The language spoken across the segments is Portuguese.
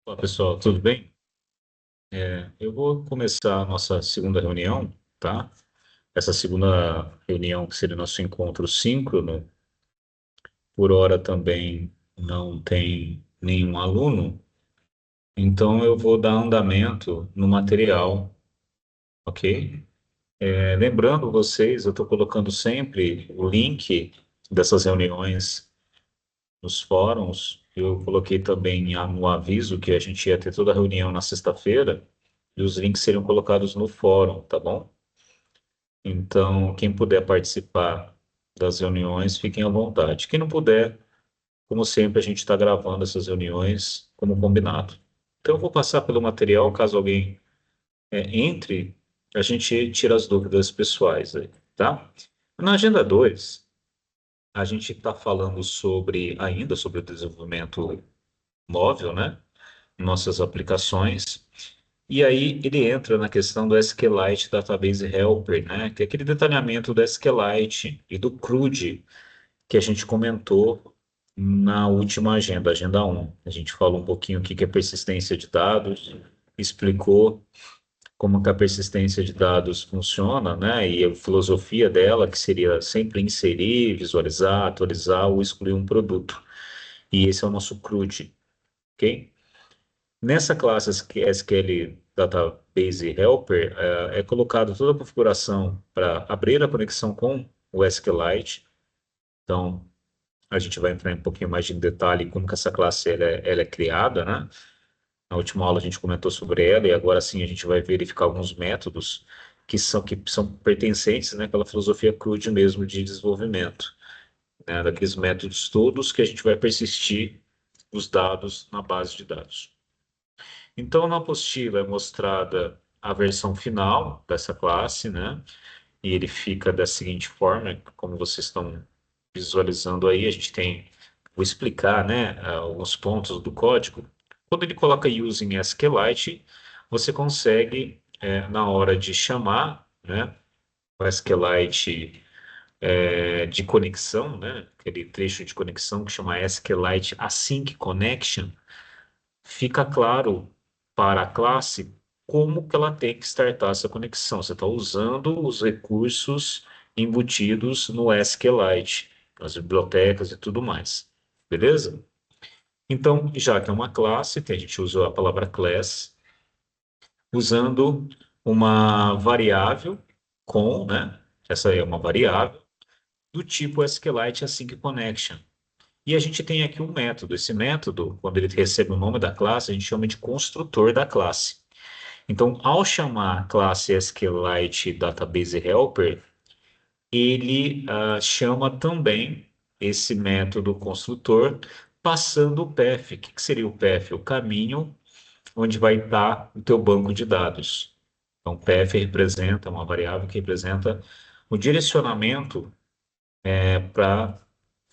Olá, pessoal, tudo bem? Eu vou começar a nossa segunda reunião, tá? Essa segunda reunião, que seria o nosso encontro síncrono, por hora também não tem nenhum aluno, então eu vou dar andamento no material, ok? Lembrando vocês, eu estou colocando sempre o link dessas reuniões nos fóruns. Eu coloquei também no aviso que a gente ia ter toda a reunião na sexta-feira e os links seriam colocados no fórum, tá bom? Então, quem puder participar das reuniões, fiquem à vontade. Quem não puder, como sempre, a gente está gravando essas reuniões como combinado. Então, eu vou passar pelo material, caso alguém entre, a gente tira as dúvidas pessoais aí, tá? Na agenda 2, a gente está falando ainda sobre o desenvolvimento móvel, né? Nossas aplicações. E aí ele entra na questão do SQLite Database Helper, né? Que é aquele detalhamento do SQLite e do CRUD que a gente comentou na última agenda, agenda 1. A gente falou um pouquinho o que que é persistência de dados, explicou como que a persistência de dados funciona, né? E a filosofia dela, que seria sempre inserir, visualizar, atualizar ou excluir um produto. E esse é o nosso CRUD, ok? Nessa classe SQL Database Helper, é colocado toda a configuração para abrir a conexão com o SQLite. Então, a gente vai entrar em um pouquinho mais de detalhe em como que essa classe ela é criada, né? Na última aula a gente comentou sobre ela e agora sim a gente vai verificar alguns métodos que são pertencentes, né, àquela filosofia CRUD mesmo de desenvolvimento, né? Daqueles métodos todos que a gente vai persistir os dados na base de dados. Então, na apostila é mostrada a versão final dessa classe, né? E ele fica da seguinte forma, como vocês estão visualizando aí, a gente tem, vou explicar, né, alguns pontos do código. Quando ele coloca using SQLite, você consegue, na hora de chamar, né, o SQLite de conexão, né, aquele trecho de conexão que chama SQLite Async Connection, fica claro para a classe como que ela tem que startar essa conexão. Você está usando os recursos embutidos no SQLite, as bibliotecas e tudo mais. Beleza? Então, já que é uma classe, que a gente usa a palavra class, usando uma variável com, né? Essa é uma variável do tipo SQLite Async Connection. E a gente tem aqui um método. Esse método, quando ele recebe o nome da classe, a gente chama de construtor da classe. Então, ao chamar a classe SQLite Database Helper, ele chama também esse método construtor passando o path. O que que seria o path? O caminho onde vai estar o teu banco de dados. Então, path representa uma variável que representa o direcionamento para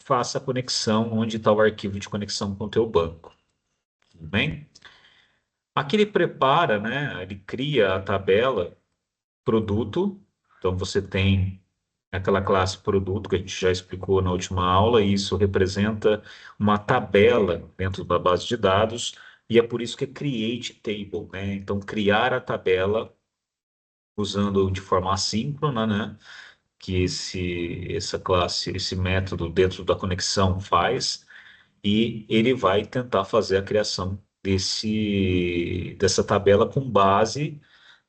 faça a conexão onde está o arquivo de conexão com o teu banco. Tudo bem? Aqui ele prepara, né? Ele cria a tabela produto. Então você tem aquela classe produto que a gente já explicou na última aula, e isso representa uma tabela dentro da base de dados, e é por isso que é create table, né? Então criar a tabela usando de forma assíncrona, né? Que essa classe, esse método dentro da conexão faz, e ele vai tentar fazer a criação dessa tabela com base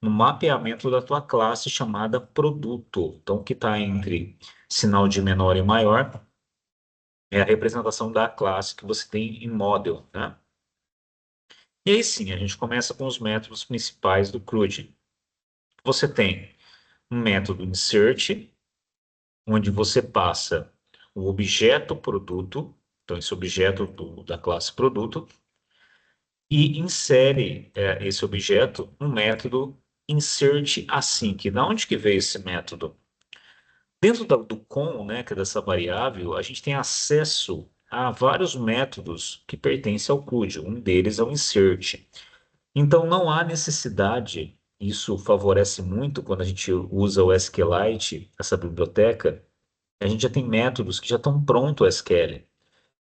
no mapeamento da tua classe chamada produto. Então, o que está entre sinal de menor e maior é a representação da classe que você tem em model, né? E aí sim, a gente começa com os métodos principais do CRUD. Você tem um método insert, onde você passa o objeto produto, então esse objeto da classe produto, e insere esse objeto no método insert async. Da onde que veio esse método? Dentro do com, né, que é dessa variável, a gente tem acesso a vários métodos que pertencem ao CRUD. Um deles é o insert. Então não há necessidade, isso favorece muito quando a gente usa o SQLite, essa biblioteca, a gente já tem métodos que já estão prontos o SQL.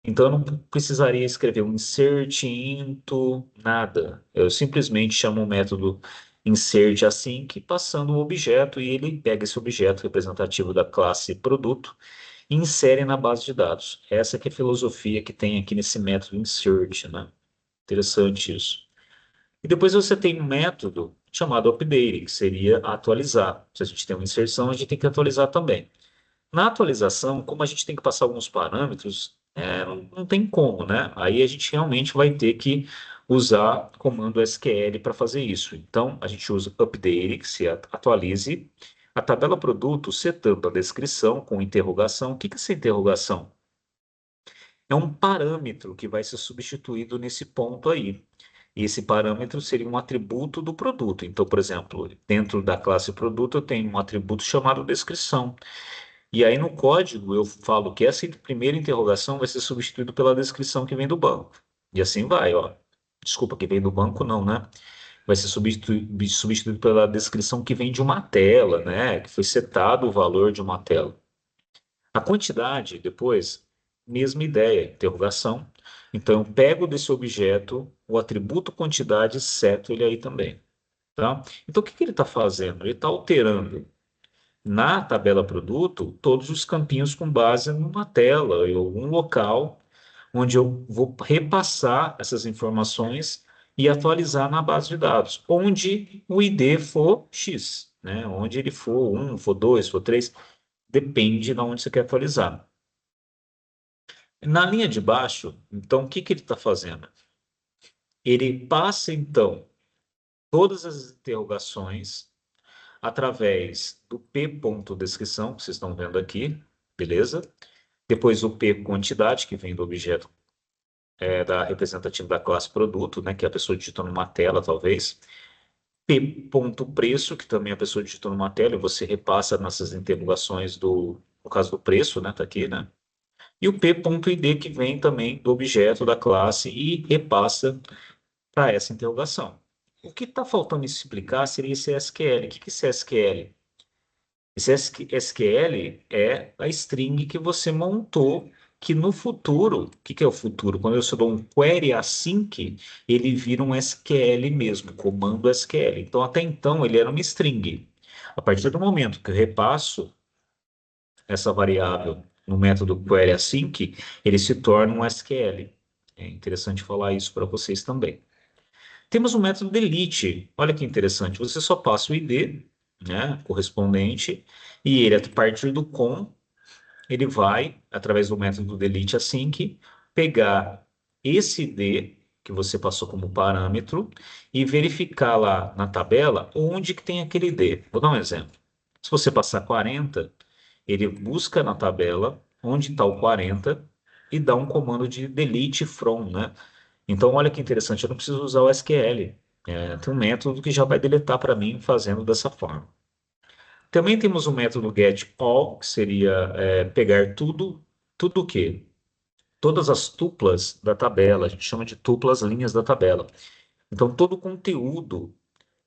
Então, eu não precisaria escrever um insert into, nada. Eu simplesmente chamo o método insert assim, que passando o objeto e ele pega esse objeto representativo da classe produto e insere na base de dados. Essa que é a filosofia que tem aqui nesse método insert, né? Interessante isso. E depois você tem um método chamado update, que seria atualizar. Se a gente tem uma inserção, a gente tem que atualizar também. Na atualização, como a gente tem que passar alguns parâmetros, não tem como, né? Aí a gente realmente vai ter que usar comando SQL para fazer isso. Então, a gente usa update, que se atualize, a tabela produto, setando a descrição com interrogação. O que que é essa interrogação? É um parâmetro que vai ser substituído nesse ponto aí. E esse parâmetro seria um atributo do produto. Então, por exemplo, dentro da classe produto, eu tenho um atributo chamado descrição. E aí no código eu falo que essa primeira interrogação vai ser substituída pela descrição que vem do banco. E assim vai, ó. Desculpa, que vem do banco não, né? Vai ser substituído pela descrição que vem de uma tela, né? Que foi setado o valor de uma tela. A quantidade, depois, mesma ideia, interrogação. Então, eu pego desse objeto o atributo quantidade e seto ele aí também, tá? Então, o que que ele está fazendo? Ele está alterando na tabela produto todos os campinhos com base numa tela ou um local onde eu vou repassar essas informações e atualizar na base de dados, onde o ID for X, né? Onde ele for um, for dois, for três, depende de onde você quer atualizar. Na linha de baixo, então, o que que ele está fazendo? Ele passa, então, todas as interrogações através do p.descrição, que vocês estão vendo aqui, beleza? Depois o p quantidade, que vem do objeto da representativo da classe produto, né, que a pessoa digitou numa tela, talvez. P.preço, que também a pessoa digitou numa tela, e você repassa nessas interrogações no caso do preço, né, tá aqui, né? E o p.id, que vem também do objeto da classe e repassa para essa interrogação. O que está faltando explicar seria esse SQL. O que que é esse SQL? Esse SQL é a string que você montou, que no futuro, o que que é o futuro? Quando eu só dou um query async, ele vira um SQL mesmo, comando SQL. Então, até então, ele era uma string. A partir do momento que eu repasso essa variável no método query async, ele se torna um SQL. É interessante falar isso para vocês também. Temos o método delete. Olha que interessante. Você só passa o ID, né, correspondente, e ele, a partir do com, ele vai, através do método delete async, pegar esse ID que você passou como parâmetro e verificar lá na tabela onde que tem aquele ID. Vou dar um exemplo. Se você passar 40, ele busca na tabela onde está o 40 e dá um comando de delete from, né? Então, olha que interessante, eu não preciso usar o SQL. Tem um método que já vai deletar para mim fazendo dessa forma. Também temos o método getAll, que seria pegar tudo o quê? Todas as tuplas da tabela, a gente chama de tuplas linhas da tabela. Então, todo o conteúdo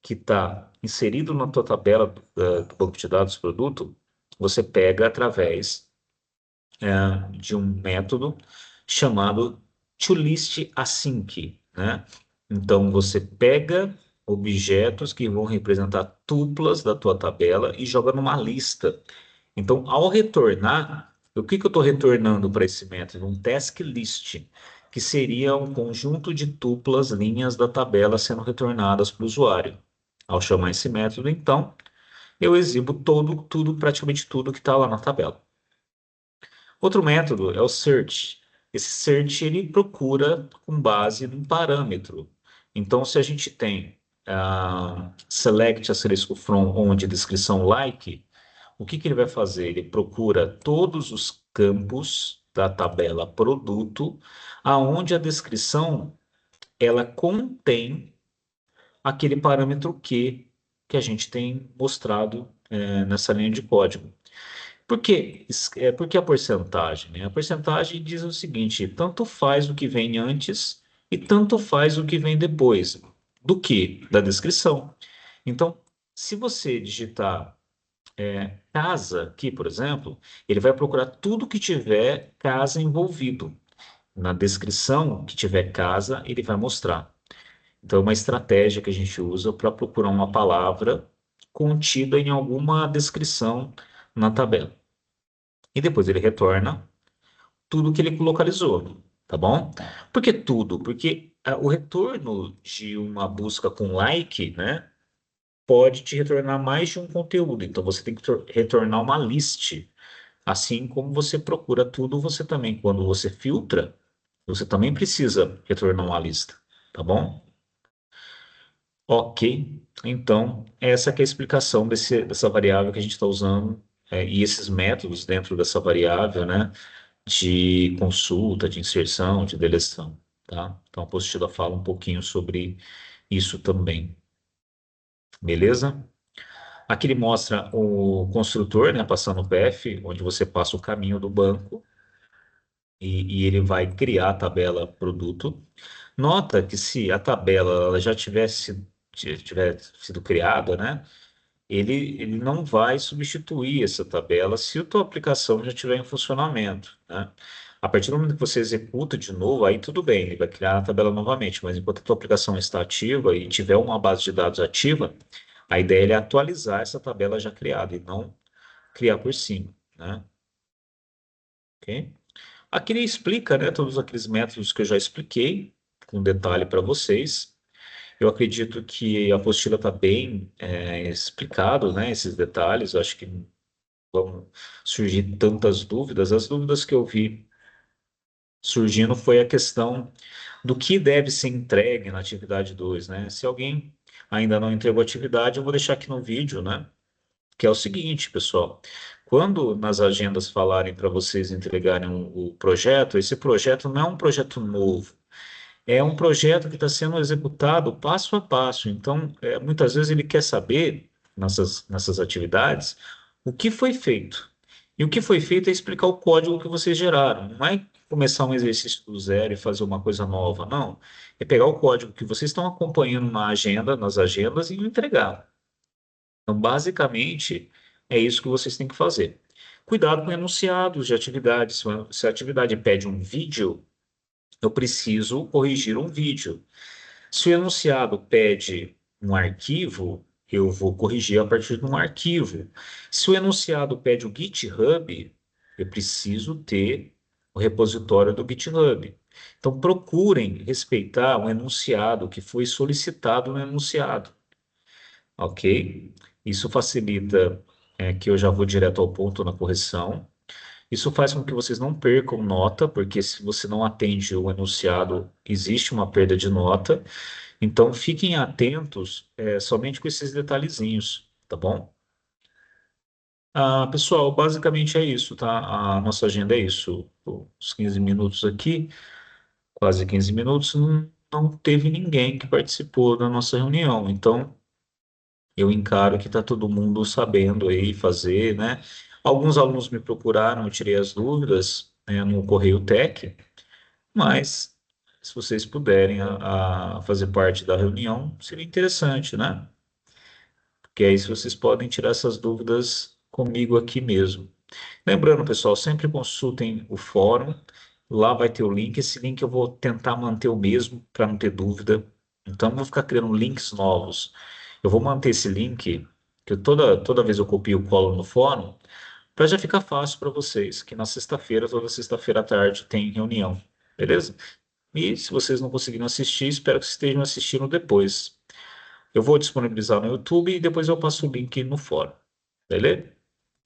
que está inserido na tua tabela do banco de dados produto, você pega através de um método chamado toListAsync, né? Então você pega objetos que vão representar tuplas da tua tabela e joga numa lista. Então, ao retornar, o que que eu estou retornando para esse método? Um task list, que seria um conjunto de tuplas, linhas da tabela sendo retornadas para o usuário. Ao chamar esse método, então, eu exibo tudo, praticamente tudo que está lá na tabela. Outro método é o search. Esse search ele procura com base num parâmetro. Então, se a gente tem select asterisk from onde descrição like, o que que ele vai fazer? Ele procura todos os campos da tabela produto, aonde a descrição ela contém aquele parâmetro que a gente tem mostrado nessa linha de código. Por que a porcentagem, né? A porcentagem diz o seguinte: tanto faz o que vem antes e tanto faz o que vem depois. Do que? Da descrição. Então, se você digitar casa aqui, por exemplo, ele vai procurar tudo que tiver casa envolvido. na descrição que tiver casa, ele vai mostrar. Então, é uma estratégia que a gente usa para procurar uma palavra contida em alguma descrição na tabela. E depois ele retorna tudo que ele localizou, tá bom? Por que tudo? Porque o retorno de uma busca com like, né, pode te retornar mais de um conteúdo. Então, você tem que retornar uma list. Assim como você procura tudo, você também, quando você filtra, você também precisa retornar uma lista, tá bom? Ok, então essa que é a explicação dessa variável que a gente está usando e esses métodos dentro dessa variável, né, de consulta, de inserção, de deleção, tá? Então a apostila fala um pouquinho sobre isso também, beleza? Aqui ele mostra o construtor, né, passando o PF, onde você passa o caminho do banco e ele vai criar a tabela produto. Nota que se a tabela ela já tiver sido criada, né, ele não vai substituir essa tabela se a tua aplicação já estiver em funcionamento, né? A partir do momento que você executa de novo, aí tudo bem, ele vai criar a tabela novamente, mas enquanto a tua aplicação está ativa e tiver uma base de dados ativa, a ideia é atualizar essa tabela já criada e não criar por cima, né? Ok? Aqui ele explica, né, todos aqueles métodos que eu já expliquei, com detalhe para vocês. Eu acredito que a apostila está bem explicado, né, esses detalhes. Eu acho que não vão surgir tantas dúvidas. As dúvidas que eu vi surgindo foi a questão do que deve ser entregue na atividade 2, né? Se alguém ainda não entregou a atividade, eu vou deixar aqui no vídeo, né? Que é o seguinte, pessoal. Quando nas agendas falarem para vocês entregarem o projeto, esse projeto não é um projeto novo. É um projeto que está sendo executado passo a passo. Então, muitas vezes ele quer saber, nessas atividades, o que foi feito. E o que foi feito é explicar o código que vocês geraram. Não é começar um exercício do zero e fazer uma coisa nova, não. É pegar o código que vocês estão acompanhando na agenda, nas agendas e entregar. Então, basicamente, é isso que vocês têm que fazer. Cuidado com enunciados de atividades. Se a atividade pede um vídeo, eu preciso corrigir um vídeo. Se o enunciado pede um arquivo, eu vou corrigir a partir de um arquivo. Se o enunciado pede o GitHub, eu preciso ter o repositório do GitHub. Então, procurem respeitar o enunciado que foi solicitado no enunciado, ok? Isso facilita, que eu já vou direto ao ponto na correção. Isso faz com que vocês não percam nota, porque se você não atende o enunciado, existe uma perda de nota. Então, fiquem atentos, somente com esses detalhezinhos, tá bom? Pessoal, basicamente é isso, tá? A nossa agenda é isso. Os 15 minutos aqui, quase 15 minutos, não teve ninguém que participou da nossa reunião. Então, eu encaro que está todo mundo sabendo aí fazer, né? Alguns alunos me procuraram, eu tirei as dúvidas, né, no Correio Tech, mas se vocês puderem a fazer parte da reunião, seria interessante, né? Porque aí vocês podem tirar essas dúvidas comigo aqui mesmo. Lembrando, pessoal, sempre consultem o fórum, lá vai ter o link. Esse link eu vou tentar manter o mesmo para não ter dúvida. Então, não vou ficar criando links novos. Eu vou manter esse link, que toda vez eu copio e colo no fórum, para já ficar fácil para vocês, que na sexta-feira, toda sexta-feira à tarde, tem reunião. Beleza? E se vocês não conseguiram assistir, espero que estejam assistindo depois. Eu vou disponibilizar no YouTube e depois eu passo o link no fórum. Beleza?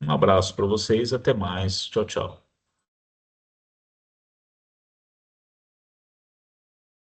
Um abraço para vocês, até mais. Tchau, tchau.